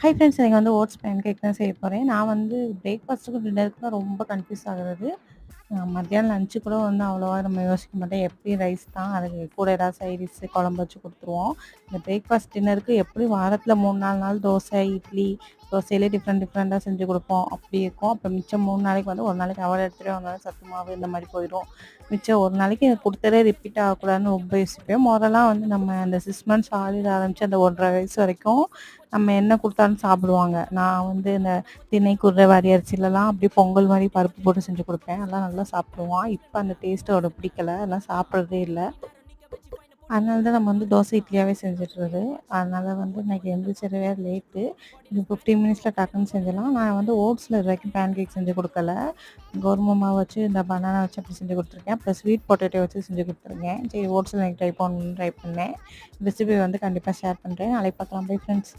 Hi friends, எனக்கு வந்து oats pan cake தான் செய்ய போறேன். நான் வந்து பிரேக்ஃபாஸ்ட்டுக்கும் டின்னருக்கும் தான் ரொம்ப கன்ஃப்யூஸ் ஆகுறது. மத்தியானம் லஞ்ச்சு கூட வந்து அவ்வளோவா நம்ம யோசிக்க மாட்டோம். எப்படியும் ரைஸ் தான். அதுக்கு கூட ஏதாவது சைட் டிஷ்ஷு, குழம்பு வச்சு குடுத்துருவோம். இந்த பிரேக்ஃபாஸ்ட், டின்னருக்கு எப்படியும் வாரத்தில 3, 4 நாள் தோசை, இட்லி, தோசையிலே டிஃப்ரெண்ட்டாக செஞ்சு குடுப்போம். அப்படி இருக்கும். அப்போ மிச்சம் 3 நாளைக்கு வந்து ஒரு நாளைக்கு அவல் எடுத்துருவேன், ஒரு நாளைக்கு சத்து மாவு இந்த மாரி போயிடும். மிச்சம் ஒரு நாளைக்கு குடுத்ததே ரிப்பீட் ஆகக்கூடாதுன்னு ரொம்ப யோசிப்பேன். மொதல்லாம் வந்து நம்ம அந்த 6 மந்த்ஸ் ஆலிட ஆரம்பிச்சு அந்த 1 1/2 வயசு வரைக்கும் நம்ம என்ன குடுத்தாலும் சாப்பிடுவாங்க. நான் வந்து இந்த திணை, குர்ர, வரி அரிசிலலாம் அப்படியே பொங்கல் மாரி பருப்பு போட்டு செஞ்சு குடுப்பேன். அதெல்லாம் நல்லா சாப்பிடுவான். இப்ப அந்த டேஸ்ட்டு அவனுக்கு பிடிக்கல. அதெல்லாம் சாப்பிடுறதே இல்ல. அதனால தான் நம்ம வந்து தோசை, இட்லியாவே செஞ்சுட்றது. அதனால வந்து இன்னைக்கு எந்திரிச்சது லேட்டு. இது 15 மினிட்ஸ்ல டக்குன்னு செஞ்சிடலாம். நான் வந்து ஓட்ஸ்ல இதுவரைக்கும் பேன் கேக் செஞ்சு குடுக்கல. கோதுமை மாவு வச்சு இந்த பனானா வச்சு அப்படி செஞ்சு குடுத்துருக்கேன். அப்புறம் ஸ்வீட் பொட்டேட்டோ வச்சு செஞ்சு குடுத்துருக்கேன். சரி, ஓட்ஸ்ல இன்னைக்கு ட்ரை பண்ணணும்னு ட்ரை பண்ணேன். ரெசிபி வந்து கண்டிப்பா ஷேர் பண்றேன். நாளைக்கு பார்க்கலாம். Bye friends.